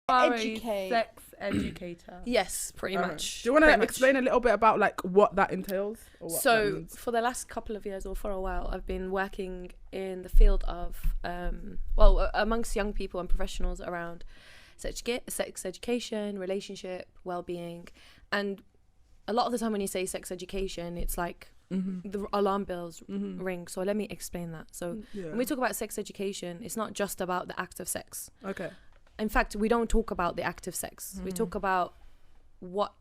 educate. Sex educator. Yes, pretty Okay. much. Do you want to Pretty much. explain a little bit about like what that entails? Or what that So means? for the last couple of years or for a while, I've been working in the field of, amongst young people and professionals around sex education, relationship, well-being. And a lot of the time when you say sex education, it's like the alarm bells ring. So let me explain that. So when we talk about sex education, it's not just about the act of sex. Okay. In fact, we don't talk about the act of sex. We talk about what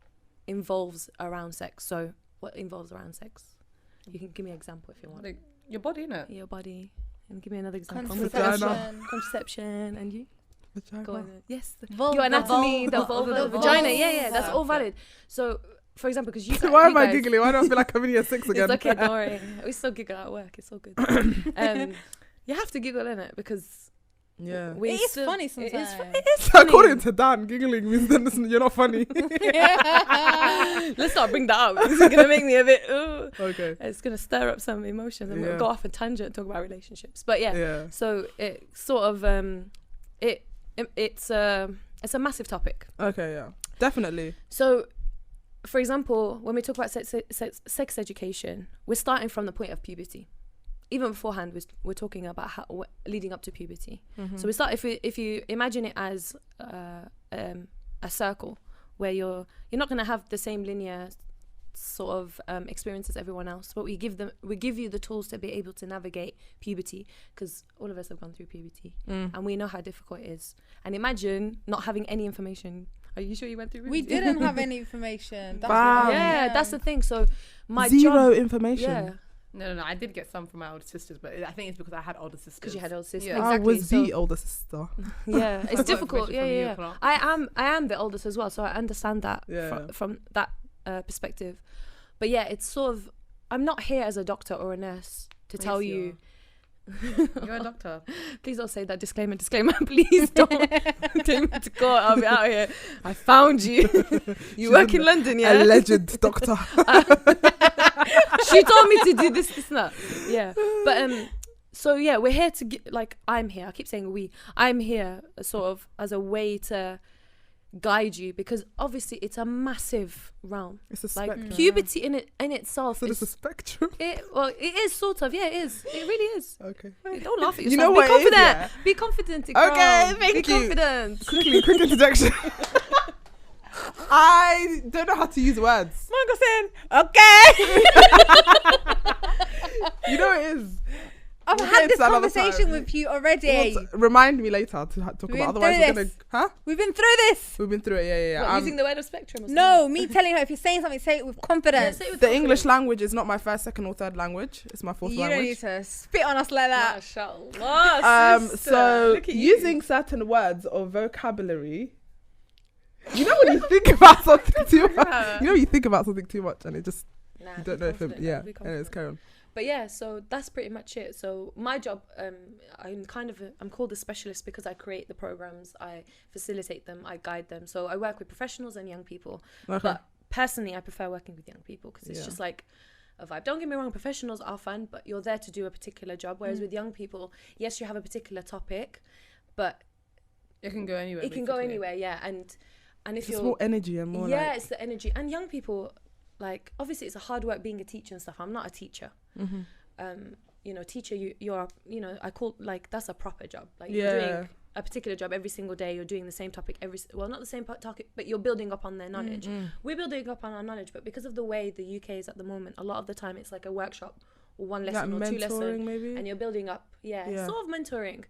involves around sex. So what involves around sex? You can give me an example if you want. Like your body, innit? Your body. And give me another example. Contraception. And you? Vagina. Go on. Yes. Vulva. Your anatomy, the vulva, the vagina. Yeah, that's all valid. So, for example, because you guys... Why am I giggling? Why do I feel like I'm in year 6 again? It's okay, don't worry. We still giggle at work. It's all good. You have to giggle, innit? Because... Yeah. It is funny sometimes. It is funny. According to Dan, giggling means then you're not funny. Let's not bring that up. This is going to make me a bit... Ooh. Okay. It's going to stir up some emotions and we'll go off a tangent and talk about relationships. But yeah. So it sort of... It's a massive topic. Okay, yeah. Definitely. So, for example, when we talk about sex education, we're starting from the point of puberty. Even beforehand, we're talking about how leading up to puberty. So we start if you imagine it as a circle where you're not going to have the same linear sort of experience as everyone else, but we give you the tools to be able to navigate puberty, because all of us have gone through puberty and we know how difficult it is. And imagine not having any information. Are you sure you went through puberty? We didn't have any information. That's Wow. Yeah, that's the thing. So my Zero job, information. yeah. No. I did get some from my older sisters, but I think it's because I had older sisters. Because you had older sisters. Yeah. I Exactly. was the older sister. Yeah, it's difficult. Information Yeah, from you, yeah. Clark. I am the oldest as well, so I understand that from that perspective. But yeah, it's sort of, I'm not here as a doctor or a nurse to tell you. You're a doctor. Please don't say that. Disclaimer. Please don't. Take me to court. I'll be out here. I found you. You work in London, yeah? Alleged doctor. She told me to do this, and that. Yeah. But so yeah, we're here to get, like, I'm here. I keep saying we. I'm here sort of as a way to guide you, because obviously it's a massive realm. It's a like spectrum. puberty in itself So is it's a spectrum. it is sort of, yeah, it is. It really is. Okay. Don't laugh at yourself. You know Be what it is, confident. yeah? Be confident. Okay, thank Be you. confident. Quick interjection. I don't know how to use words. Margot saying, okay. You know what it is. I've We'll had get this into another conversation time. with you already. Remind me later to talk We've about. been Otherwise, through we're gonna. this. Huh? We've been through this. We've been through it. Yeah. What, using the word of spectrum or something? No, me telling her if you're saying something, say it with confidence. say it with The confidence. English language is not my first, second, or third language. It's my fourth You don't language. need to spit on us like that. Mashallah, sister. So Look at you. using certain words or vocabulary. You know when you think about something too much. You know when you think about something too much and it just Nah, you don't be know if it. confident, Yeah. be Anyways, confident. carry on. But yeah, so that's pretty much it. So my job, I'm called a specialist because I create the programs, I facilitate them, I guide them. So I work with professionals and young people. Okay. But personally, I prefer working with young people because it's Yeah. just like a vibe. Don't get me wrong, professionals are fun, but you're there to do a particular job. Whereas with young people, yes, you have a particular topic, but It can go anywhere. it can go anywhere, yeah. And if It's you're more energy and more yeah, like. it's the energy. And young people, like, obviously it's a hard work being a teacher and stuff. I'm not a teacher. You know, teacher, you're I call, like, that's a proper job. Like, you're doing a particular job every single day. You're doing the same topic not the same topic, but you're building up on their knowledge. We're building up on our knowledge, but because of the way the UK is at the moment, a lot of the time it's like a workshop or one lesson or two lessons, maybe. and you're building up. Yeah, sort of mentoring.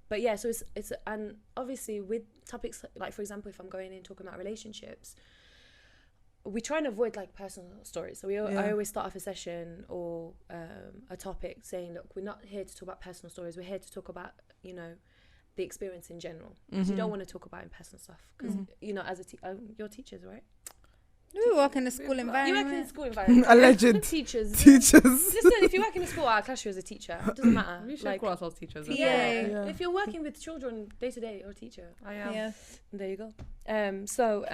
But yeah, so it's and obviously with topics like, for example, if I'm going in talking about relationships, we try and avoid like personal stories. So I always start off a session or a topic saying, look, we're not here to talk about personal stories. We're here to talk about, you know, the experience in general. Because you don't want to talk about personal stuff. Because, you know, as you're teachers, right? We work in a school environment. You work in a school environment. Alleged teachers. teachers. Listen, if you work in a school, I'll class you as a teacher. It doesn't matter. We should like, call ourselves teachers. yeah. If you're working with children day to day, you're a teacher. I am. Yeah. There you go. So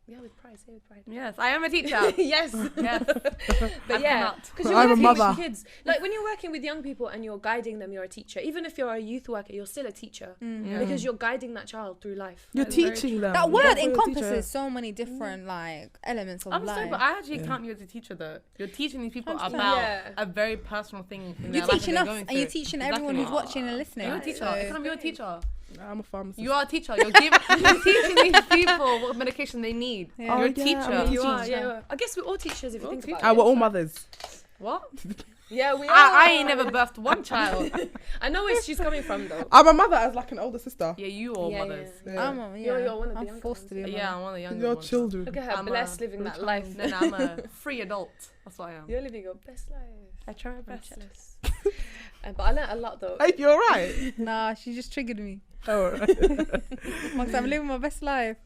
Yeah, with pride. Say with pride. Yes, I am a teacher. Yes. Yes. But yeah, because I'm you're a working mother. with kids. Like when you're working with young people and you're guiding them, you're a teacher. Even if you're a youth worker, you're still a teacher Yeah. because you're guiding that child through life. You're That's very teaching true. them. That word That's what you're teaching. encompasses so many different like elements of I'm life. sorry, but I actually Yeah. count you as a teacher though. You're teaching these people 100%. about Yeah. a very personal thing. In You're their life teaching that us they're going and you're through. teaching everyone who's Exactly. watching and listening. You're a teacher. So- It's you're a teacher. I'm a pharmacist. You are a teacher. You're teaching these people what medication they need. Yeah. You're Oh, a yeah, teacher. I'm a You are, teacher. yeah. I guess we're all teachers if you We're think all about And it. we're all mothers. What? Yeah, we are. I ain't never birthed one child. I know where she's coming from though. I'm a mother as like an older sister. Yeah, you all Yeah, mothers. Yeah. You're one of the I'm young forced to be a Yeah, mother. I'm one of the younger Your ones. children. Look at her I'm blessed a living that free life. child. No, I'm a free adult. That's what I am. You're living your best life. I try my I'm best. jealous. But I learned a lot though. Hey, you alright? Nah, she just triggered me. Oh, Because I'm living my best life.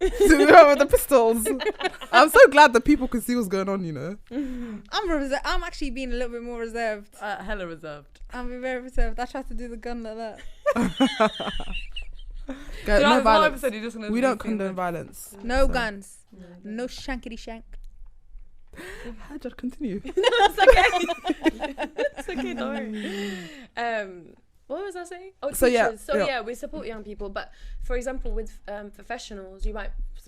to be with the pistols. I'm so glad that people can see what's going on, you know. I'm actually being a little bit more reserved. Hella reserved. I'm being very reserved. I tried to do the gun like that. Guys, no Throughout this whole violence. episode, you're just gonna We be don't seeing condone this. violence. No So- guns. No shankety shank. Hajer, continue. It's okay. It's okay, don't worry. What was I saying? Oh, So, teachers. yeah, So yeah. yeah, we support young people. But for example, with professionals,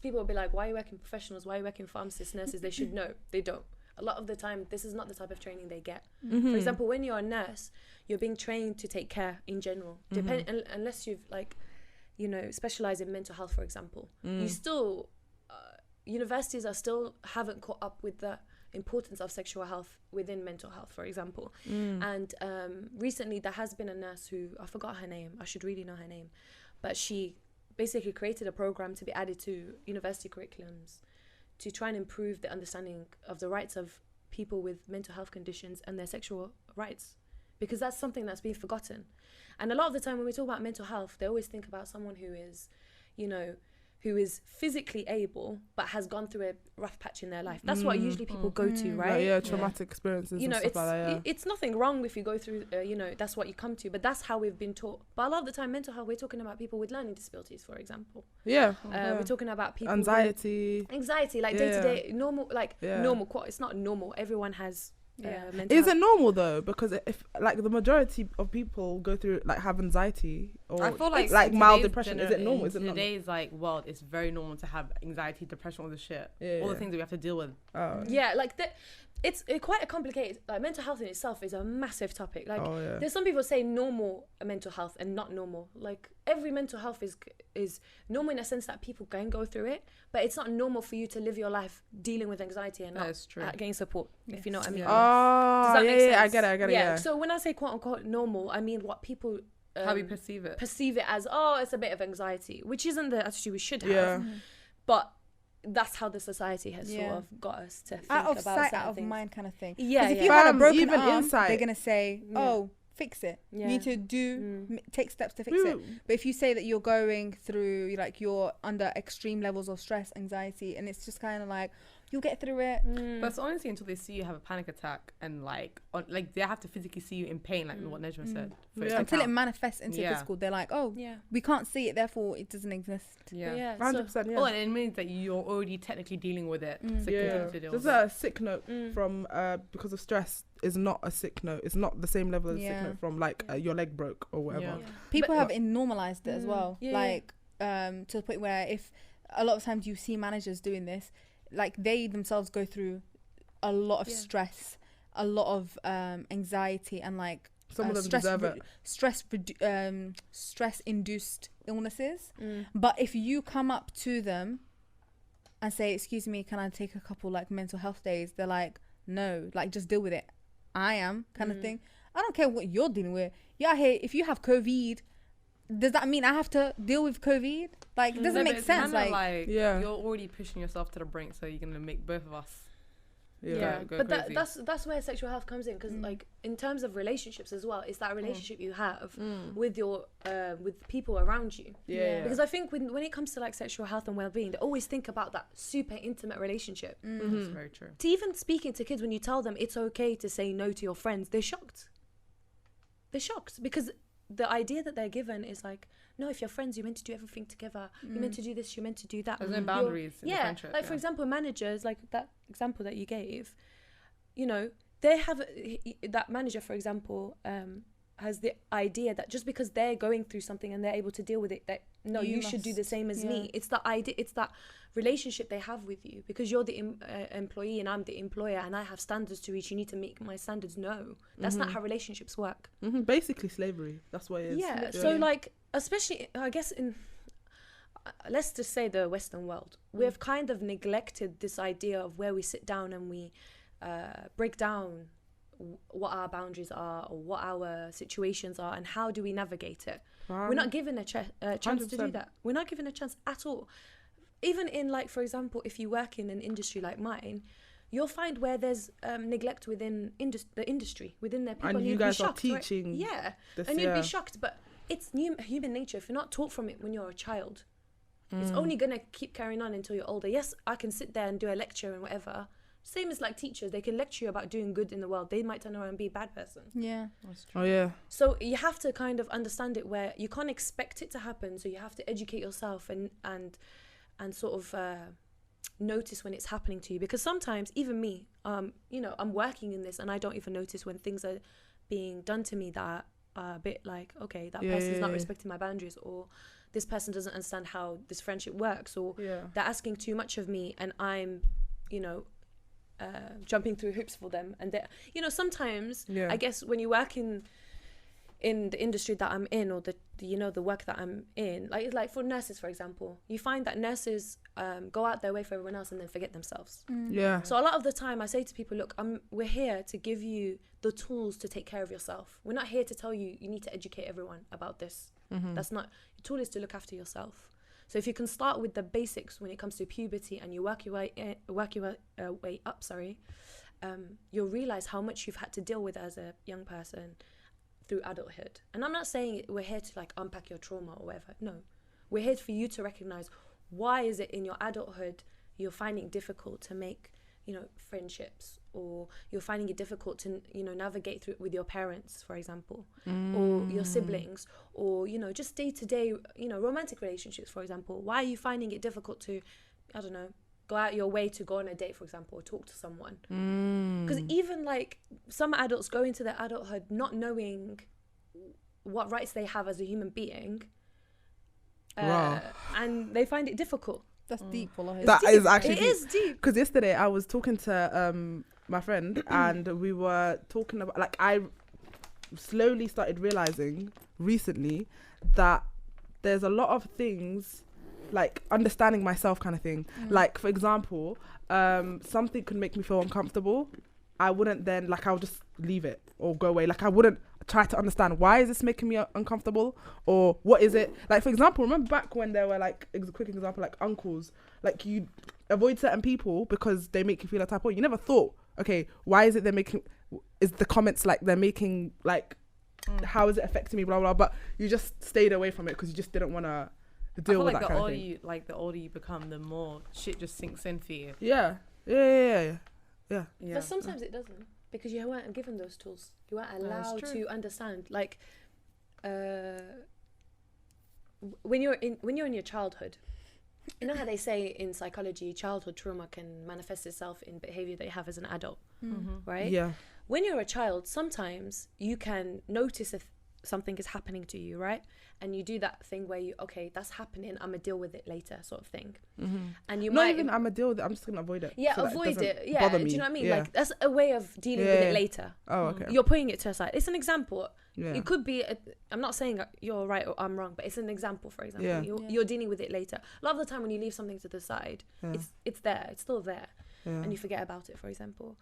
people will be like, why are you working professionals? Why are you working pharmacists, nurses? They should know. They don't. A lot of the time, this is not the type of training they get. Mm-hmm. For example, when you're a nurse, you're being trained to take care in general. Unless you've specialized in mental health, for example. You still, universities haven't caught up with the importance of sexual health within mental health, for example. And recently there has been a nurse who, I forgot her name, I should really know her name, but she basically created a program to be added to university curriculums to try and improve the understanding of the rights of people with mental health conditions and their sexual rights, because that's something that's been forgotten. And a lot of the time when we talk about mental health, they always think about someone who is, who is physically able but has gone through a rough patch in their life. That's what usually people go to, right? Like, yeah, traumatic experiences and stuff It's like that. Yeah. it's nothing wrong if you go through, that's what you come to, but that's how we've been taught. But a lot of the time, mental health, we're talking about people with learning disabilities, for example. Yeah. We're talking about people Anxiety. like day to day, normal, Yeah. normal. It's not normal. Everyone has mental Is health. it normal though? Because if like the majority of people go through like have anxiety or I feel like like in mild today's depression, is it normal? Is it in not? today's like world, it's very normal to have anxiety, depression, all the shit, Yeah, all the yeah. things that we have to deal with. Oh. Yeah, like it's quite a complicated. Like mental health in itself is a massive topic. Like Oh, yeah. there's some people say normal mental health and not normal. Like every mental health is normal in a sense that people can go through it, but it's not normal for you to live your life dealing with anxiety and not That's true. getting support. If you know what I mean. Yeah. Oh, Does that make yeah, I sense? get it. Yeah. So when I say quote unquote normal, I mean what people How we perceive it. perceive it as. Oh, it's a bit of anxiety, which isn't the attitude we should have. Yeah. But that's how the society has Yeah. sort of got us to think Out of about sight, certain out of things. mind kind of thing. Yeah, Because if yeah. you had a Fam, broken even arm, insight. they're going to say, Yeah. oh, fix it. Yeah. You need to take steps to fix it. But if you say that you're going through, like you're under extreme levels of stress, anxiety, and it's just kind of like, you'll get through it. But it's honestly until they see you have a panic attack and like they have to physically see you in pain, like what Nejma said. for it to Until it count. manifests into Yeah. physical, they're like, oh, Yeah. we can't see it, therefore it doesn't exist. Yeah. Yeah. 100%. Yeah. Oh, and it means that you're already technically dealing with it. So Yeah. continue to deal Just with it. a sick note from because of stress is not a sick note. It's not the same level as Yeah. sick note from like your leg broke or whatever. Yeah. People But- have normalized it as well. Yeah, like, to the point where if a lot of times you see managers doing this, like they themselves go through a lot of stress, a lot of anxiety, and like Some of them deserve it. stress induced illnesses. But if you come up to them and say, excuse me, can I take a couple like mental health days, they're like, no, like just deal with it. I am kind of thing. I don't care what you're dealing with. You're out here, if you have COVID, does that mean I have to deal with COVID? Like, it doesn't No, make but it's sense. kinda Like, Yeah. you're already pushing yourself to the brink, so you're gonna make both of us. Yeah, go but crazy. that's where sexual health comes in, because like in terms of relationships as well, it's that relationship you have with your with people around you. Yeah. Because I think when it comes to like sexual health and well-being, they always think about that super intimate relationship. That's very true. To even speaking to kids, when you tell them it's okay to say no to your friends, they're shocked. They're shocked because the idea that they're given is like, no, if you're friends, you're meant to do everything together. You're meant to do this, you're meant to do that. There's no boundaries in the Yeah, friendship. like for example, managers, like that example that you gave, you know, they have that manager, for example, has the idea that just because they're going through something and they're able to deal with it, that no, you should do the same as me. It's the idea, it's that relationship they have with you, because you're the employee and I'm the employer, and I have standards to reach. You need to make my standards. No, that's not how relationships work. Basically slavery, that's what it is. Yeah, so like, especially I guess in let's just say the Western world, we've kind of neglected this idea of where we sit down and we break down what our boundaries are or what our situations are and how do we navigate it. We're not given a chance to do that. We're not given a chance at all. Even in, like, for example, if you work in an industry like mine, you'll find where there's neglect within the industry, within their people. And you guys are teaching. Right? Yeah, this, and you'd be shocked, but it's human nature. If you're not taught from it when you're a child, it's only going to keep carrying on until you're older. Yes, I can sit there and do a lecture and whatever. Same as like teachers, they can lecture you about doing good in the world. They might turn around and be a bad person. Yeah, that's true. Oh yeah. So you have to kind of understand it, where you can't expect it to happen. So you have to educate yourself and sort of notice when it's happening to you. Because sometimes, even me, you know, I'm working in this and I don't even notice when things are being done to me that are a bit like, okay, that person's not respecting my boundaries, or this person doesn't understand how this friendship works, or they're asking too much of me and I'm, you know, jumping through hoops for them. And you know, sometimes I guess when you work in the industry that I'm in, or the you know, the work that I'm in, like for nurses, for example, you find that nurses go out their way for everyone else and then forget themselves. So a lot of the time I say to people, look, we're here to give you the tools to take care of yourself. We're not here to tell you need to educate everyone about this. That's not, your tool is to look after yourself. So if you can start with the basics when it comes to puberty and you work your way up, you'll realize how much you've had to deal with as a young person through adulthood. And I'm not saying we're here to like unpack your trauma or whatever. No, we're here for you to recognize why is it in your adulthood you're finding it difficult to make, you know, friendships, or you're finding it difficult to, you know, navigate through it with your parents, for example, or your siblings, or, you know, just day-to-day, you know, romantic relationships, for example. Why are you finding it difficult to, I don't know, go out your way to go on a date, for example, or talk to someone? Because even like some adults go into their adulthood not knowing what rights they have as a human being, and they find it difficult. That's deep. That is actually deep. It is deep. Because yesterday I was talking to my friend and we were talking about, like, I slowly started realizing recently that there's a lot of things, like understanding myself kind of thing. Like, for example, something could make me feel uncomfortable. I wouldn't then, like, I'll just leave it or go away. Like, I wouldn't try to understand, why is this making me uncomfortable, or what is it? Like, for example, remember back when there were, like, a quick example, like uncles, like, you avoid certain people because they make you feel a type of way. You never thought, okay, why is it they're making, is the comments like they're making, like, how is it affecting me, blah blah, but you just stayed away from it because you just didn't want to deal with that kind of thing. The older you become, the more shit just sinks in for you. Yeah. But sometimes it doesn't, because you weren't given those tools. You weren't allowed to understand. Like, when you're in your childhood, you know how they say in psychology, childhood trauma can manifest itself in behavior that you have as an adult, right? Yeah. When you're a child, sometimes you can notice if something is happening to you, right? And you do that thing where you, okay, that's happening, I'm gonna deal with it later, sort of thing. And you might even I'm gonna deal with it, I'm just gonna avoid it. Yeah, so avoid it. Yeah, bother do me. you know what I mean? Yeah. Like, that's a way of dealing with it later. Oh, okay. You're putting it to aside. It's an example. Yeah. It could be, I'm not saying you're right or I'm wrong, but it's an example, for example. You're dealing with it later. A lot of the time when you leave something to the side, it's there, it's still there. And you forget about it, for example.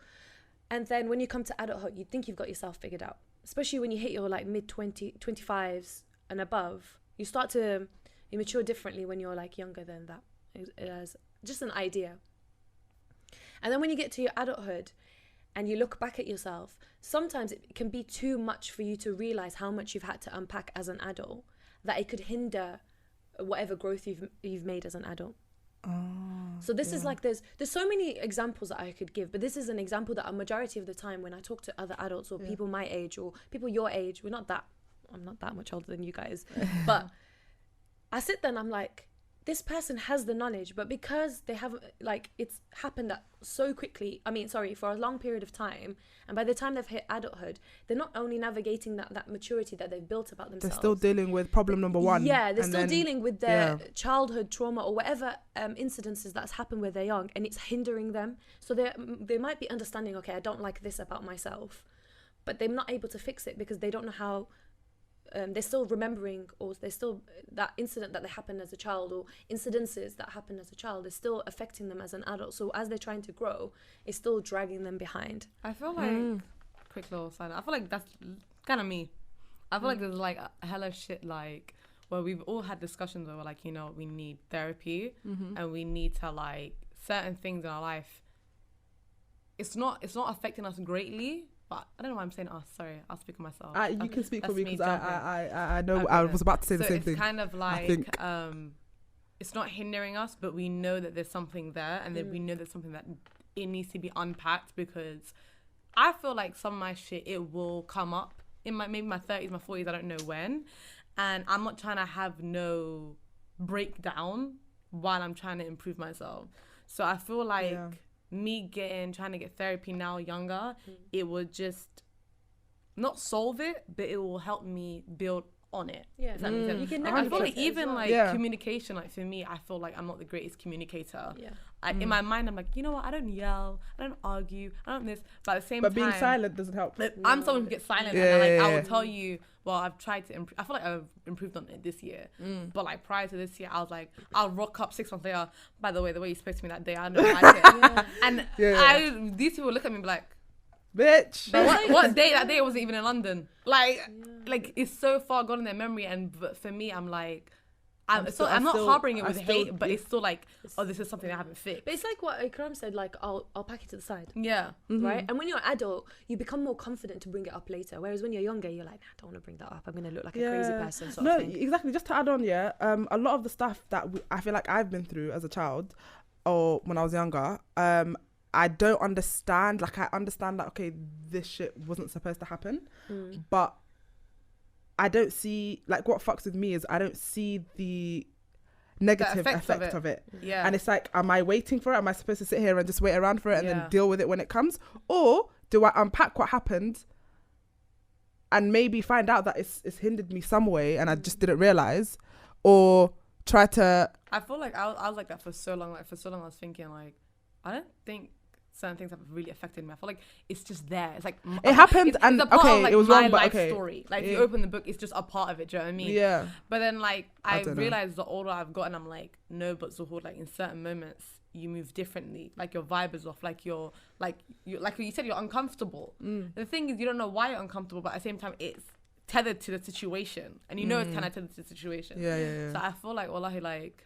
And then when you come to adulthood, you think you've got yourself figured out. Especially when you hit your like mid-25s and above, you mature differently when you're like younger than that. As just an idea. And then when you get to your adulthood and you look back at yourself, sometimes it can be too much for you to realize how much you've had to unpack as an adult, that it could hinder whatever growth you've made as an adult. So this is like, there's so many examples that I could give, but this is an example that a majority of the time when I talk to other adults or people my age or people your age, I'm not that much older than you guys, but I sit there and I'm like, this person has the knowledge, but because they haven't, like, it's happened so quickly, for a long period of time, and by the time they've hit adulthood, they're not only navigating that maturity that they've built about themselves. They're still dealing with problem number one. Yeah, they're still dealing with their childhood trauma or whatever incidences that's happened when they're young, and it's hindering them. So they might be understanding, okay, I don't like this about myself, but they're not able to fix it because they don't know how. They're still remembering, or they're still, that incident that happened as a child, or incidences that happened as a child is still affecting them as an adult. So as they're trying to grow, it's still dragging them behind. I feel like, quick little sign, I feel like that's kind of me. I feel like there's like a hella shit, like, where we've all had discussions where we're like, you know, we need therapy and we need to, like, certain things in our life. It's not affecting us greatly. But I don't know why I'm saying us. Sorry, I'll speak for myself. You can speak for me because I know okay. I was about to say the same thing. It's kind of like it's not hindering us, but we know that there's something there, and then we know there's something that it needs to be unpacked, because I feel like some of my shit, it will come up in maybe my 30s, my 40s, I don't know when, and I'm not trying to have no breakdown while I'm trying to improve myself. So I feel like me trying to get therapy now younger, it would just not solve it, but it will help me build on it. Yeah, does that make sense? You can I feel like even well. like communication, like for me, I feel like I'm not the greatest communicator. Yeah. In my mind, I'm like, you know what? I don't yell, I don't argue, I don't this. But at the same time, being silent doesn't help. I'm someone who gets silent, and I will tell you. Well, I've tried to improve. I feel like I've improved on it this year. But like prior to this year, I was like, I'll rock up 6 months later. By the way you spoke to me that day, I know I like it. And these people look at me and be like, bitch. But what day? That day I wasn't even in London. Like it's so far gone in their memory. But for me, I'm like, I'm not harboring it with hate, but it's still like, this is something I haven't fixed. But it's like what Ikram said, like, I'll pack it to the side. Yeah. Right? And when you're an adult, you become more confident to bring it up later. Whereas when you're younger, you're like, I don't want to bring that up. I'm going to look like a crazy person sort of thing. Exactly. Just to add on, a lot of the stuff that I feel like I've been through as a child or when I was younger, I don't understand. Like, I understand that, okay, this shit wasn't supposed to happen. But I don't see, like, what fucks with me is I don't see the negative effect of it. Yeah. And it's like, am I waiting for it? Am I supposed to sit here and just wait around for it and then deal with it when it comes? Or do I unpack what happened and maybe find out that it's hindered me some way and I just didn't realize? Or try to... I feel like I was like that for so long. Like, for so long I was thinking, like, I don't think certain things have really affected me. I feel like it's just there. It's like it happened, it's and a part of, like, it was my wrong, but life story. Like, if you open the book, it's just a part of it. Do you know what I mean? Yeah. But then, like, I realized the older I've gotten, I'm like, no, but Zuhur, like, in certain moments, you move differently. Like, your vibe is off. Like you said, you're uncomfortable. The thing is, you don't know why you're uncomfortable, but at the same time, it's tethered to the situation, and you know it's kind of tethered to the situation. Yeah. So I feel like, wallahi, like,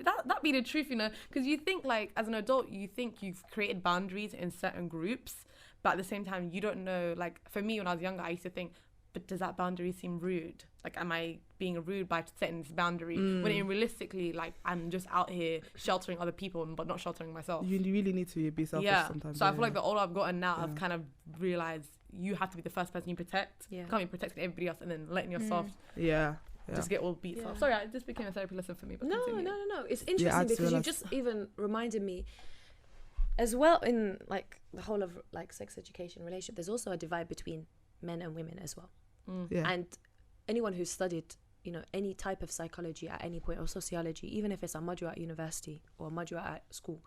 that be the truth, you know, because you think, like, as an adult, you think you've created boundaries in certain groups, but at the same time, you don't know. Like, for me, when I was younger, I used to think, but does that boundary seem rude? Like, am I being rude by setting this boundary? When realistically, like, I'm just out here sheltering other people, but not sheltering myself. You really need to be selfish sometimes. So I feel like the older I've gotten now, I've kind of realized you have to be the first person you protect. You can't be protecting everybody else and then letting yourself just get all beat up. Sorry, this became a therapy lesson for me. But No. It's interesting because you just even reminded me as well, in like the whole of like sex education relationship, there's also a divide between men and women as well. And anyone who's studied, you know, any type of psychology at any point, or sociology, even if it's a module at university or a module at school,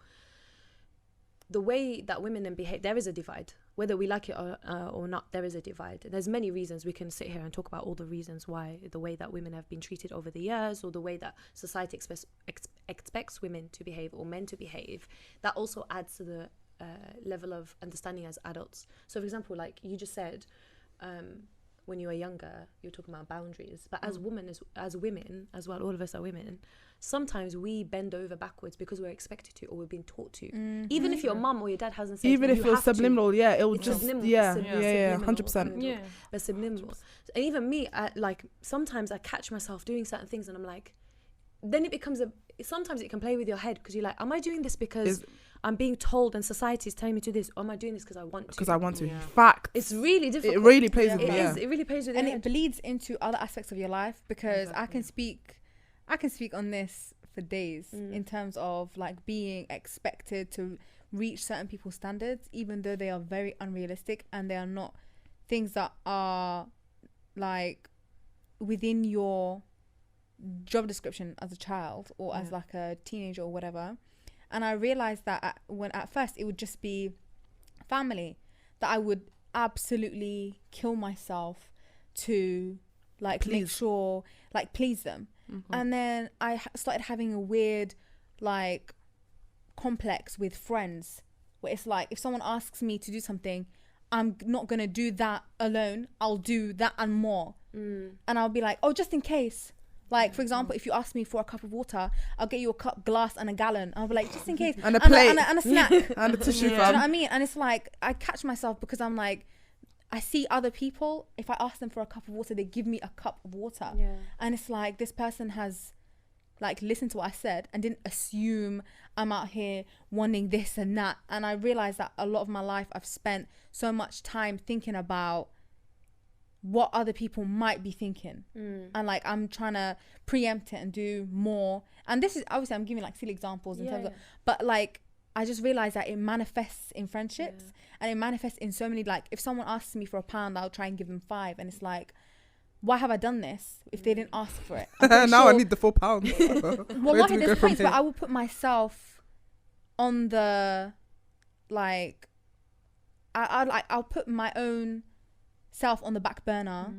the way that women then behave, there is a divide. Whether we like it or not, there is a divide. There's many reasons. We can sit here and talk about all the reasons why, the way that women have been treated over the years, or the way that society expects women to behave or men to behave. That also adds to the level of understanding as adults. So, for example, like you just said, when you were younger, you're talking about boundaries. But as women as well, all of us are women. Sometimes we bend over backwards because we're expected to, or we've been taught to. Even if your mum or your dad hasn't said, even if it was subliminal, it will just subliminal, 100%. Yeah, but subliminal. And even me, like sometimes I catch myself doing certain things, and I'm like, then it becomes sometimes it can play with your head because you're like, am I doing this because I'm being told and society is telling me to do this, or am I doing this because I want to? Because I want to. Fact. It's really difficult. It really plays with it really plays with your and head. it bleeds into other aspects of your life because I can speak I can speak on this for days in terms of like being expected to reach certain people's standards, even though they are very unrealistic and they are not things that are like within your job description as a child or as like a teenager or whatever. And I realized that when at first it would just be family, that I would absolutely kill myself to like make sure, like please them. And then I started having a weird like complex with friends where it's like if someone asks me to do something, I'm not gonna do that alone, I'll do that and more. And I'll be like, oh, just in case. Like, for example, if you ask me for a cup of water, I'll get you a cup, glass, and a gallon. I'll be like, just in case. And a plate. And a snack. And a tissue, Do you know what I mean? And it's like, I catch myself because I'm like, I see other people, if I ask them for a cup of water, they give me a cup of water. Yeah. And it's like, this person has, like, listened to what I said and didn't assume I'm out here wanting this and that. And I realized that a lot of my life, I've spent so much time thinking about what other people might be thinking, and like I'm trying to preempt it and do more. And this is obviously I'm giving like silly examples in terms of, but like I just realized that it manifests in friendships and it manifests in so many, like if someone asks me for £1, I'll try and give them 5, and it's like, why have I done this if they didn't ask for it? Now I need the £4. Well, there's points where I will put myself on the like I'll put my own self on the back burner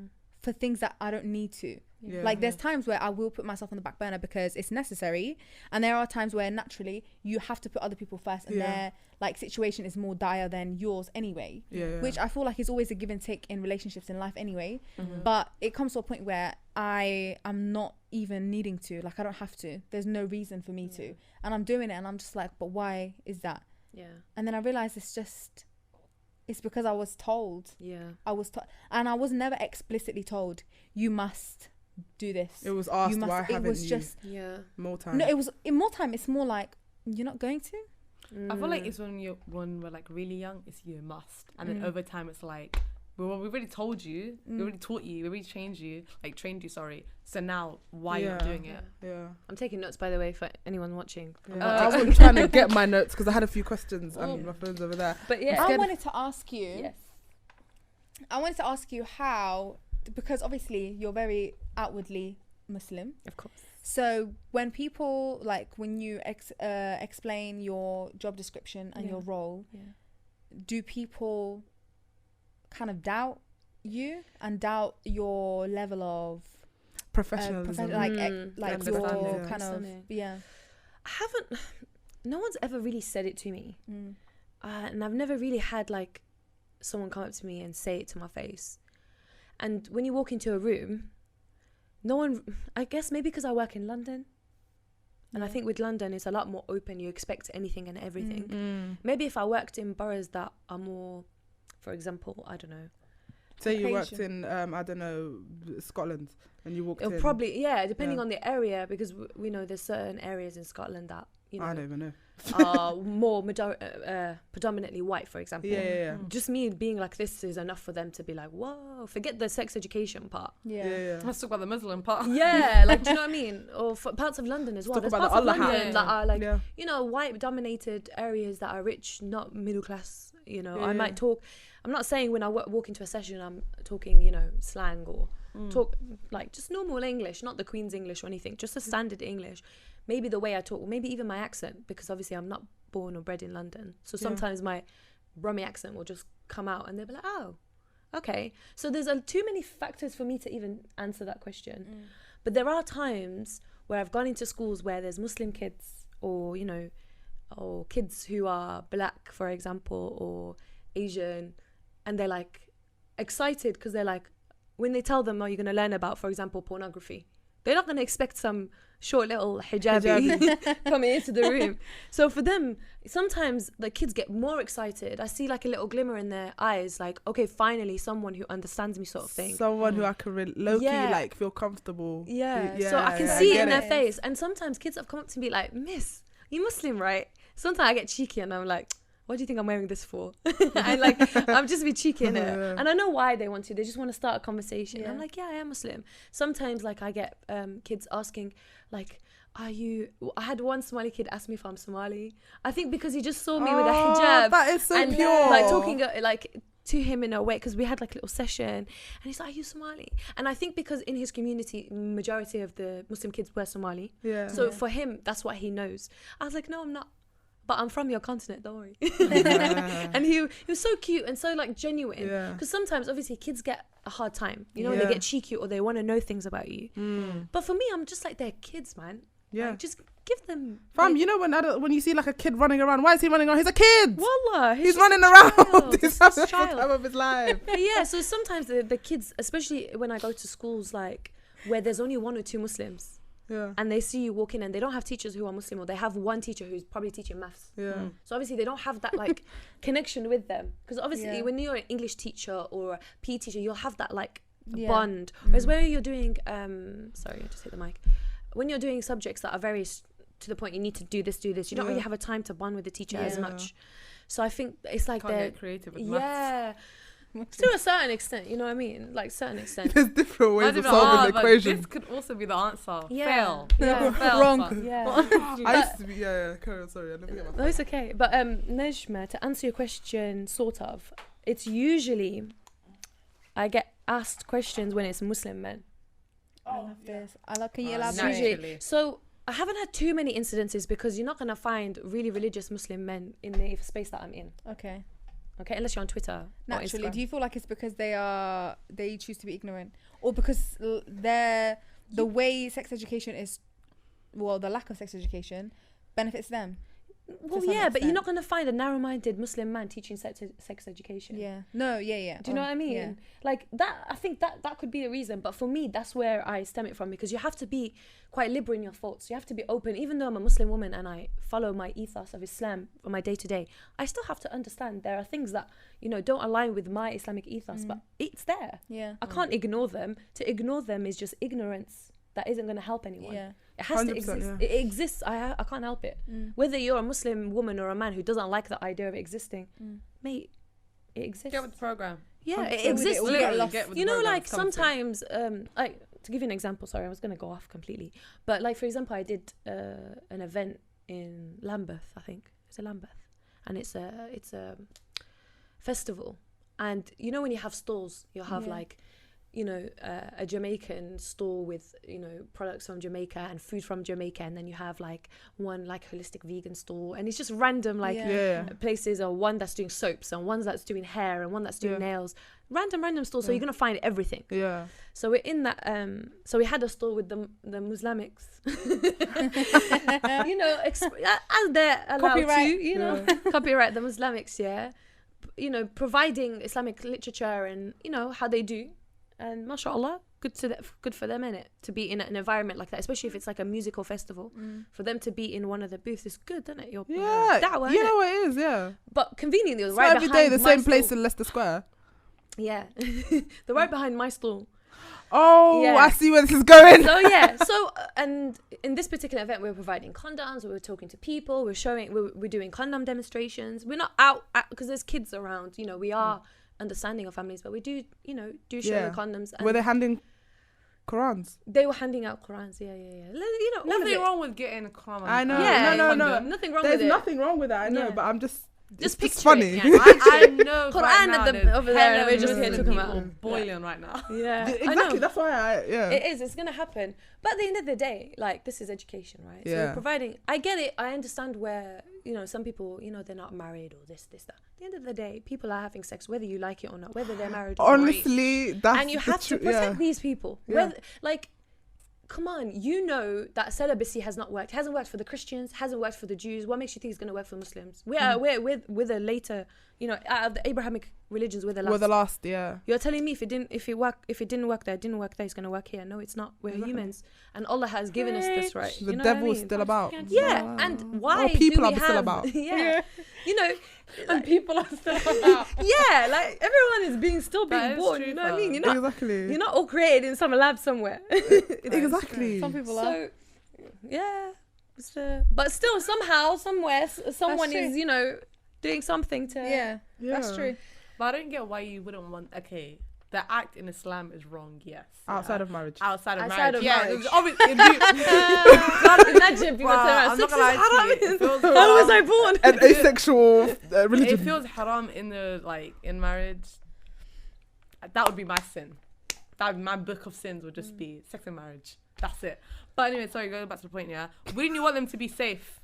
for things that I don't need to. Like there's times where I will put myself on the back burner because it's necessary, and there are times where naturally you have to put other people first, and their like situation is more dire than yours anyway, which I feel like is always a give and take in relationships in life anyway. But it comes to a point where I am not even needing to, like I don't have to, there's no reason for me to, and I'm doing it and I'm just like, but why is that? And then I realized it's because I was told. I was told, and I was never explicitly told you must do this. It was asked, why haven't you? It was just more time. No, it was in more time. It's more like, you're not going to. I feel like it's when we're like really young, it's you must, and then over time it's like, well, we already told you, we already taught you, we already trained you. So now why are you not doing it? I'm taking notes, by the way, for anyone watching. I was trying to get my notes because I had a few questions and my phone's over there. But I wanted to ask you. I wanted to ask you how, because obviously you're very outwardly Muslim. Of course. So when people, like when you explain your job description and your role, do people kind of doubt you and doubt your level of professionalism, like your kind of I haven't, no one's ever really said it to me, and I've never really had like someone come up to me and say it to my face. And when you walk into a room, no one, I guess maybe because I work in London, and I think with London it's a lot more open, you expect anything and everything. Maybe if I worked in boroughs that are more, for example, I don't know, say you worked in I don't know, Scotland, and you walked in, probably depending on the area, because we know there's certain areas in Scotland that, you know, I don't even know, are more predominantly white, for example. Just me being like this is enough for them to be like, whoa, forget the sex education part. Let's talk about the Muslim part. Like, do you know what I mean? Or for parts of London as well. There's parts of London that are like, you know, white dominated areas that are rich, not middle class. You know, I might talk, I'm not saying when I walk into a session I'm talking, you know, slang or talk like just normal English, not the Queen's English or anything, just a standard English. Maybe the way I talk, or maybe even my accent, because obviously I'm not born or bred in London. So sometimes my Brummy accent will just come out and they'll be like, oh, okay. So there's too many factors for me to even answer that question. But there are times where I've gone into schools where there's Muslim kids, or, you know, or kids who are black, for example, or Asian, and they're like excited because they're like, when they tell them, oh, you're going to learn about, for example, pornography, they're not going to expect some short little hijabi coming into the room. So for them, sometimes the kids get more excited. I see like a little glimmer in their eyes, like, okay, finally someone who understands me, sort of thing. Someone who I can low-key like feel comfortable. So I can see it in their face. And sometimes kids have come up to me like, miss, you Muslim, right? Sometimes I get cheeky and I'm like, what do you think I'm wearing this for? And like, I'm just be cheeky in it. Yeah. And I know why they want to. They just want to start a conversation. Yeah. I'm like, yeah, I am Muslim. Sometimes like I get kids asking like, I had one Somali kid ask me if I'm Somali. I think because he just saw me with a hijab. That is so and pure. like talking like to him in a way, because we had like a little session and he's like, are you Somali? And I think because in his community majority of the Muslim kids were Somali, Yeah. so for him that's what he knows. I was like, no, I'm not, but I'm from your continent, don't worry. Yeah. And he was so cute and so like genuine, Yeah. because sometimes obviously kids get a hard time, you know, when Yeah. they get cheeky or they want to know things about you. But for me, I'm just like, they're kids, man. Yeah. Like, just give them. Fam, like, you know when you see like a kid running around, why is he running around? He's a kid. Wallah, He's just running a around. child. He's He's having just a the child. time of his life. But yeah, so sometimes the kids, especially when I go to schools like where there's only 1 or 2 Muslims, Yeah. and they see you walk in and they don't have teachers who are Muslim, or they have one teacher who's probably teaching maths. Yeah. So obviously they don't have that like connection with them, because obviously Yeah. when you're an English teacher or a PE teacher, you'll have that like Yeah. bond. Whereas where you're doing sorry, I just hit the mic. When you're doing subjects that are very to the point you need to do this, you don't really have a time to bond with the teacher as Yeah. much. So I think it's like Can't they're get creative with maths. yeah, to a certain extent, you know what I mean, like certain extent. There's different ways I of don't know, solving the but equation. this could also be the answer. Yeah. Fail. Yeah. Fail. Wrong. Fuck. Yeah. I used to be, yeah, carry on, sorry, I never get No, it's okay. But Nejma, to answer your question, sort of, it's usually I get asked questions when it's Muslim men. I love this. I love. Can you Oh, elaborate? nice. Usually. Naturally. So I haven't had too many incidences, because you're not gonna find really religious Muslim men in the space that I'm in. Okay. Okay, unless you're on Twitter. Naturally, or Instagram. do you feel like it's because they choose to be ignorant, or because the way sex education is, well, the lack of sex education benefits them? Well, some yeah, but you're extent. not gonna find a narrow-minded Muslim man teaching sex education. Yeah. No. Yeah. Do you know what I mean? Yeah. Like that, I think that could be the reason. But for me, that's where I stem it from, because you have to be quite liberal in your thoughts. You have to be open. Even though I'm a Muslim woman and I follow my ethos of Islam for my day-to-day, I still have to understand there are things that, you know, don't align with my Islamic ethos, but it's there. Yeah. I can't ignore them. To ignore them is just ignorance that isn't going to help anyone. Yeah. It has to 100%, exist. yeah. It exists. I can't help it. Whether you're a Muslim woman or a man who doesn't like the idea of existing, mate, it exists. Get with the program. Yeah, it Get with it exists. or get Literally lost. get with You the know, program. like It's coming soon. sometimes, like to give you an example. Sorry, I was gonna go off completely. But like for example, I did an event in Lambeth. I think it's a Lambeth, and it's a festival. And you know when you have stalls, you'll have like, you know, a Jamaican stall with, you know, products from Jamaica and food from Jamaica, and then you have like one like holistic vegan stall, and it's just random like Yeah. places, or one that's doing soaps and one that's doing hair and one that's doing Yeah. nails, random stores. So you're gonna find everything. Yeah. So we're in that so we had a store with the Muslimics, you know, as they're allowed Copyright. to, you know, copyright the Muslimics, yeah, you know, providing Islamic literature and, you know, how they do. And mashallah, good for them, innit? To be in an environment like that, especially if it's like a musical festival. For them to be in one of the booths is good, isn't it? Yeah. Da'wah, You innit? know what it is, yeah. But conveniently, it was It's right not every behind day the my same place stall. in Leicester Square. Yeah, they're right behind my stall. Oh, Yeah. I see where this is going. So yeah, and in this particular event, we're providing condoms. We were talking to people. We're doing condom demonstrations. We're not out because there's kids around. You know, we are understanding of families, but we do, you know, show Yeah. the condoms. And Were they handing Qurans? they were handing out Qurans. Yeah. You know, all of Nothing it. wong with getting a Quran. I know. Yeah, no. Nothing wrong There's with it. nothing wwng with that. I know, Yeah. but I'm just. Just it's picture funny. it, yeah. I know Quran right at now the- there's over there, hella we're just here Muslim talking people about- boiling right now. Yeah, I Exactly. know. That's why It is. It's gonna happen. But at the end of the day, like, this is education, right? So Yeah. we're providing. I get it. I understand where, you know, some people, you know, they're not married or this, that. At the end of the day, people are having sex, whether you like it or not, whether they're married or not. Honestly, that's And you the have to truth, protect yeah. these people. Yeah. Whether, like, come on, you know that celibacy has not worked. It hasn't worked for the Christians. Hasn't worked for the Jews. What makes you think it's going to work for Muslims? We're the later, you know, out of the Abrahamic religions, we're the last. We're the last, yeah. You're telling me if it didn't work there, it didn't work there, it's gonna work here. No, it's not. We're Exactly. humans, and Allah has given us this right. The you know devil's what I mean? still about. Yeah, and why Or people do we are still have, about. Yeah, you know, And people are still about. yeah, like everyone is still That being is born. true, You know what I though. mean? Exactly. You're not all created in some lab somewhere. Exactly. Some people are. So, yeah, but still somehow, somewhere, someone true. is, you know, doing something to. Yeah, that's true. But I don't get why you wouldn't want. Okay, the act in Islam is wrong. Yes. Outside of marriage. Outside of Outside marriage. of marriage. Obviously. God, imagine people Bruh, saying, I'm not sex is gonna lie to you, haram. it feels How was I haram. born? An asexual religion. It feels haram in marriage. That would be my sin. That would be my book of sins would just be sex and marriage. That's it. But anyway, sorry, going back to the point, yeah. Wouldn't you want them to be safe?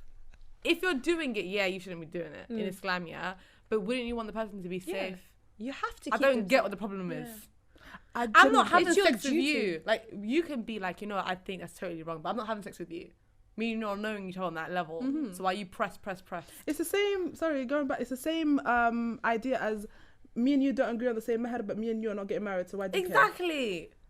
If you're doing it, yeah, you shouldn't be doing it in Islam, yeah. But wouldn't you want the person to be safe? You have to. I don't get what the problem is. I'm I'm not having It's your sex with duty. you. Like, you can be like, you know what, I think that's totally wrong, but I'm not having sex with you. Me and you not knowing each other on that level. So why you press? It's the same. Sorry, going back. It's the same idea as me and you don't agree on the same matter, but me and you are not getting married. So why do you care? Exactly.